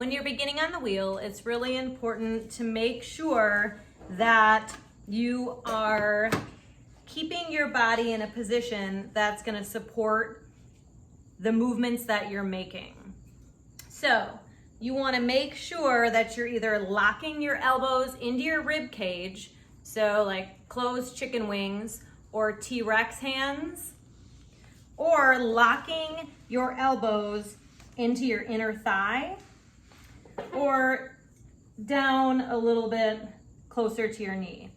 When you're beginning on the wheel, it's really important to make sure that you are keeping your body in a position that's going to support the movements that you're making. So you want to make sure that you're either locking your elbows into your rib cage, so like closed chicken wings or T-Rex hands, or locking your elbows into your inner thigh, or down a little bit closer to your knee.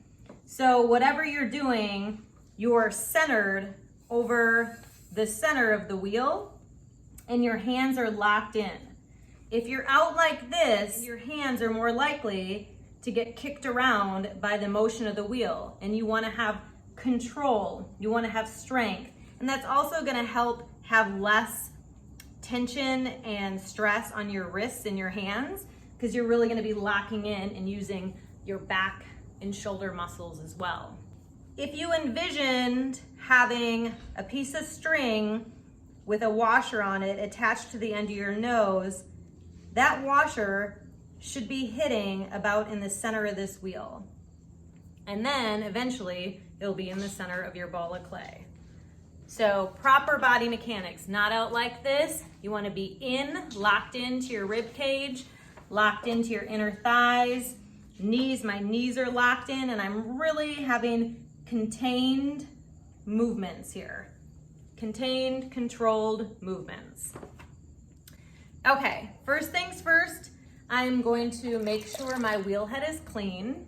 So whatever you're doing, you're centered over the center of the wheel and your hands are locked in. If you're out like this, your hands are more likely to get kicked around by the motion of the wheel, and you want to have control, you want to have strength, and that's also going to help have less tension and stress on your wrists and your hands, because you're really going to be locking in and using your back and shoulder muscles as well. If you envisioned having a piece of string with a washer on it attached to the end of your nose, that washer should be hitting about in the center of this wheel. And then eventually it'll be in the center of your ball of clay. So proper body mechanics, not out like this. You want to be locked into your rib cage, locked into your inner thighs, knees. My knees are locked in, and I'm really having contained movements here. Contained, controlled movements. Okay, first things first, I'm going to make sure my wheel head is clean.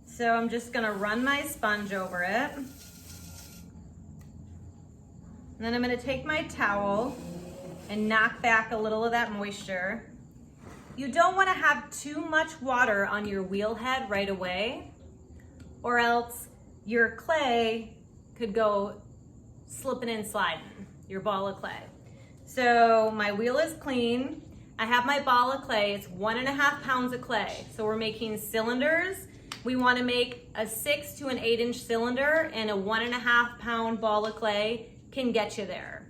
So I'm just gonna run my sponge over it. And then I'm gonna take my towel and knock back a little of that moisture. You don't wanna have too much water on your wheel head right away, or else your clay could go slipping and sliding, your ball of clay. So my wheel is clean. I have my ball of clay. It's 1.5 pounds of clay. So we're making cylinders. We want to make a 6 to an 8-inch cylinder, and a 1.5 pound ball of clay can get you there.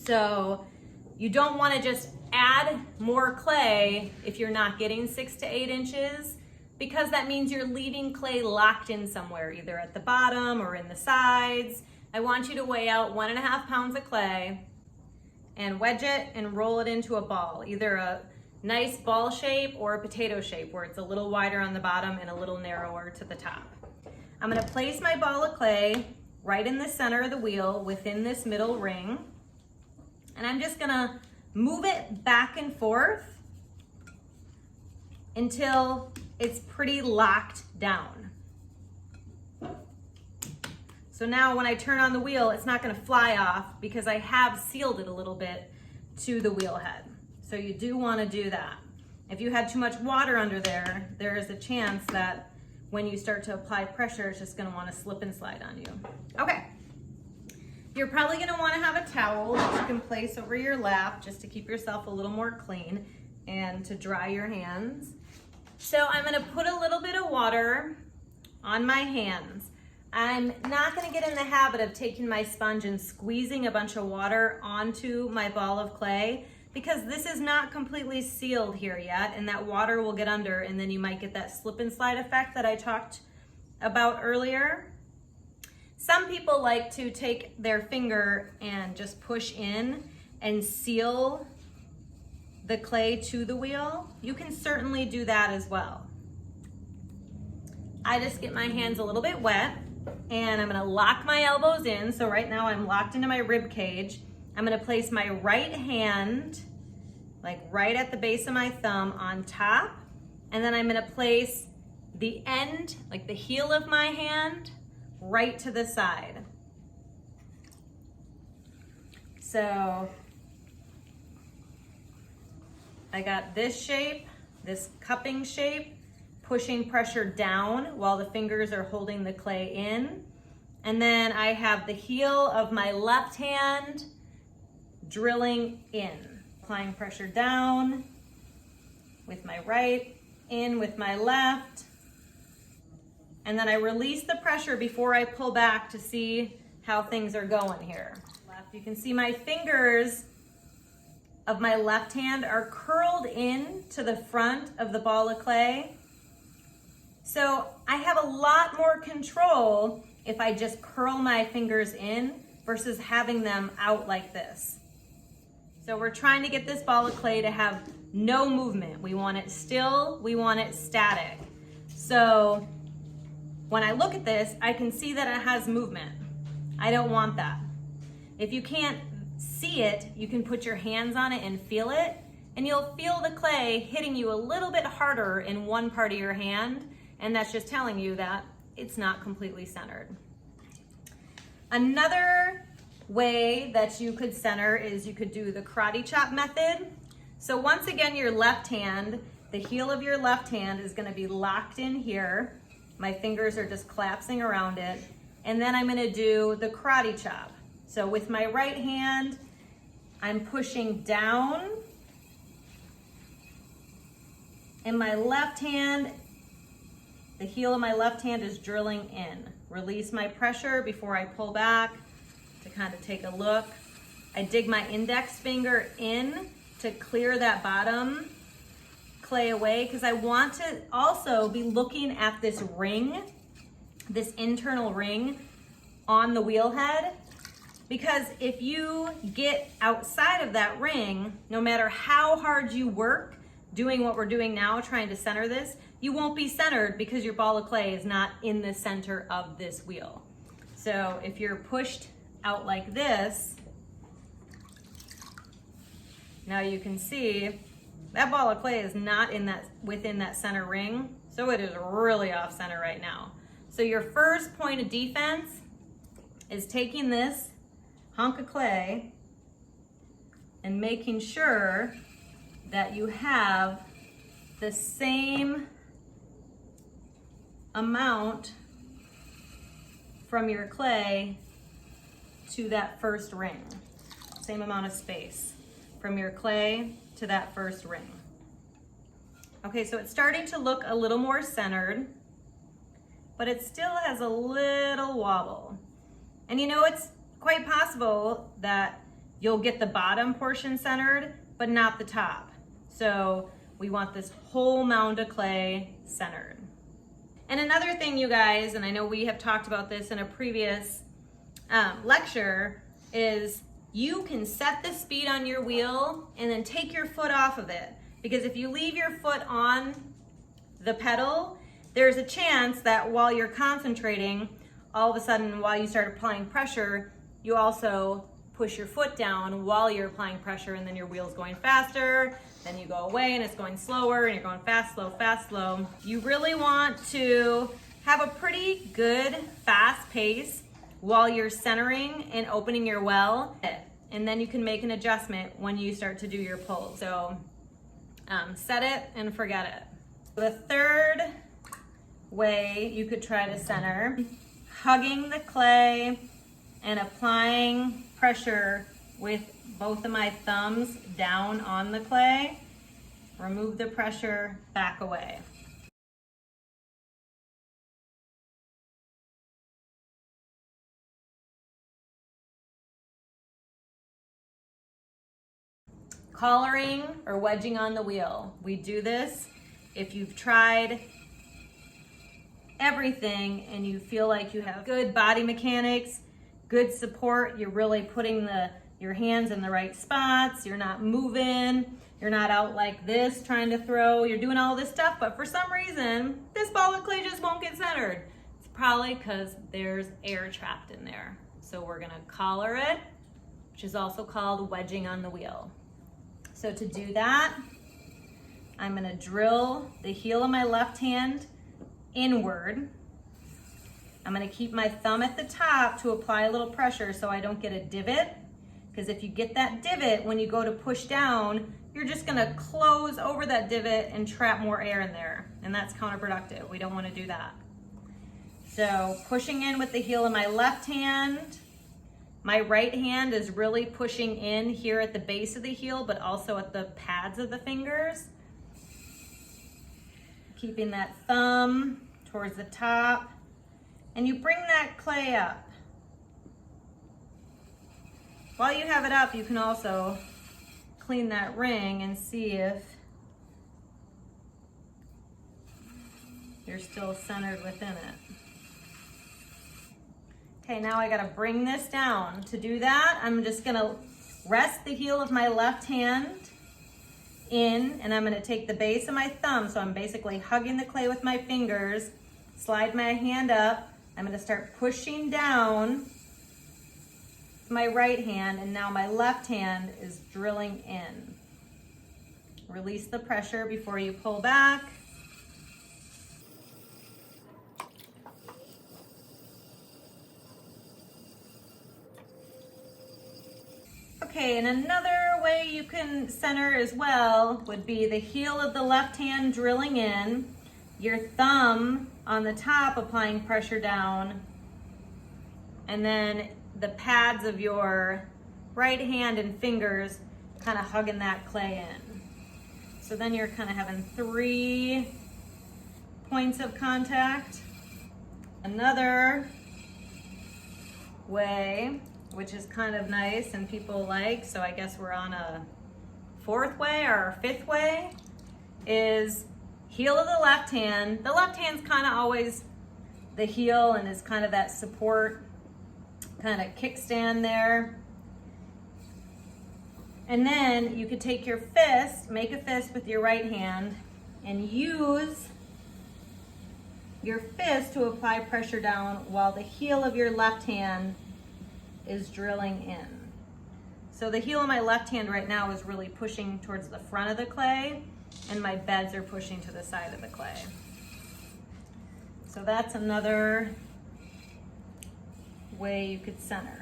So you don't want to just add more clay if you're not getting 6 to 8 inches, because that means you're leaving clay locked in somewhere, either at the bottom or in the sides. I want you to weigh out 1.5 pounds of clay and wedge it and roll it into a ball, either a nice ball shape or a potato shape, where it's a little wider on the bottom and a little narrower to the top. I'm gonna place my ball of clay right in the center of the wheel within this middle ring, and I'm just gonna move it back and forth until it's pretty locked down. So now when I turn on the wheel, it's not gonna fly off because I have sealed it a little bit to the wheel head. So you do wanna do that. If you had too much water under there, there is a chance that when you start to apply pressure, it's just gonna wanna slip and slide on you. Okay. You're probably gonna wanna have a towel that you can place over your lap just to keep yourself a little more clean and to dry your hands. So I'm gonna put a little bit of water on my hands. I'm not gonna get in the habit of taking my sponge and squeezing a bunch of water onto my ball of clay, because this is not completely sealed here yet, and that water will get under, and then you might get that slip and slide effect that I talked about earlier. Some people like to take their finger and just push in and seal the clay to the wheel. You can certainly do that as well. I just get my hands a little bit wet, and I'm gonna lock my elbows in. So right now I'm locked into my rib cage. I'm gonna place my right hand, like right at the base of my thumb, on top. And then I'm gonna place the end, like the heel of my hand, right to the side. So I got this shape, this cupping shape, pushing pressure down while the fingers are holding the clay in. And then I have the heel of my left hand drilling in, applying pressure down with my right, in with my left. And then I release the pressure before I pull back to see how things are going here. Left, you can see my fingers of my left hand are curled in to the front of the ball of clay. So I have a lot more control if I just curl my fingers in versus having them out like this. So we're trying to get this ball of clay to have no movement. We want it still, we want it static. So when I look at this, I can see that it has movement. I don't want that. If you can't see it, you can put your hands on it and feel it, and you'll feel the clay hitting you a little bit harder in one part of your hand, and that's just telling you that it's not completely centered. Another way that you could center is you could do the karate chop method. So once again, your left hand, the heel of your left hand is going to be locked in here. My fingers are just collapsing around it. And then I'm going to do the karate chop. So with my right hand, I'm pushing down. And my left hand, the heel of my left hand is drilling in. Release my pressure before I pull back to kind of take a look. I dig my index finger in to clear that bottom clay away, because I want to also be looking at this ring, this internal ring on the wheel head, because if you get outside of that ring, no matter how hard you work doing what we're doing now, trying to center this, you won't be centered because your ball of clay is not in the center of this wheel. So if you're pushed out like this, now you can see that ball of clay is not within that center ring, so it is really off center right now. So your first point of defense is taking this hunk of clay and making sure that you have the same amount from your clay to that first ring. Same amount of space from your clay to that first ring. Okay, so it's starting to look a little more centered, but it still has a little wobble. And you know, it's quite possible that you'll get the bottom portion centered, but not the top. So we want this whole mound of clay centered. And another thing, you guys, and I know we have talked about this in a previous lecture, is you can set the speed on your wheel and then take your foot off of it. Because if you leave your foot on the pedal, there's a chance that while you're concentrating, all of a sudden while you start applying pressure, you also push your foot down while you're applying pressure, and then your wheel's going faster, then you go away and it's going slower and you're going fast, slow, fast, slow. You really want to have a pretty good fast pace while you're centering and opening your well, and then you can make an adjustment when you start to do your pulls. So set it and forget it. The third way you could try to center, hugging the clay and applying pressure with both of my thumbs down on the clay. Remove the pressure, back away. Collaring or wedging on the wheel. We do this if you've tried everything and you feel like you have good body mechanics, good support, you're really putting your hands in the right spots, you're not moving, you're not out like this trying to throw, you're doing all this stuff, but for some reason, this ball of clay just won't get centered. It's probably because there's air trapped in there. So we're gonna collar it, which is also called wedging on the wheel. So to do that, I'm gonna drill the heel of my left hand inward. I'm gonna keep my thumb at the top to apply a little pressure so I don't get a divot, because if you get that divot when you go to push down, you're just gonna close over that divot and trap more air in there, and that's counterproductive. We don't wanna do that. So pushing in with the heel of my left hand, my right hand is really pushing in here at the base of the heel, but also at the pads of the fingers. Keeping that thumb towards the top, and you bring that clay up. While you have it up, you can also clean that ring and see if you're still centered within it. Okay, now I gotta bring this down. To do that, I'm just gonna rest the heel of my left hand in, and I'm gonna take the base of my thumb, so I'm basically hugging the clay with my fingers, slide my hand up, I'm gonna start pushing down my right hand, and now my left hand is drilling in. Release the pressure before you pull back. Okay, and another way you can center as well would be the heel of the left hand drilling in, your thumb on the top applying pressure down, and then the pads of your right hand and fingers kind of hugging that clay in. So then you're kind of having 3 points of contact. Another way, which is kind of nice and people like, so I guess we're on a 4th way or a 5th way, is heel of the left hand. The left hand's kind of always the heel and is kind of that support, kind of kickstand there. And then you could take your fist, make a fist with your right hand, and use your fist to apply pressure down while the heel of your left hand is drilling in. So the heel of my left hand right now is really pushing towards the front of the clay, and my beds are pushing to the side of the clay. So that's another way you could center.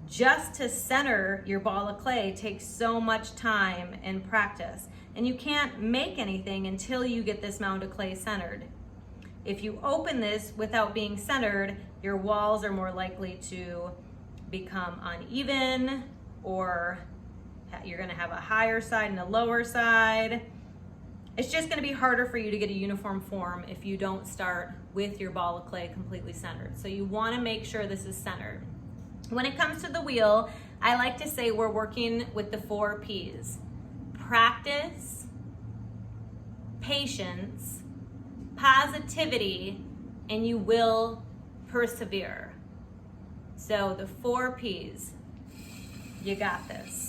Just to center your ball of clay takes so much time and practice, and you can't make anything until you get this mound of clay centered. If you open this without being centered, your walls are more likely to become uneven, or you're gonna have a higher side and a lower side. It's just gonna be harder for you to get a uniform form if you don't start with your ball of clay completely centered. So you wanna make sure this is centered. When it comes to the wheel, I like to say we're working with the 4 P's. Practice, patience, positivity, and you will persevere. So the 4 P's, you got this.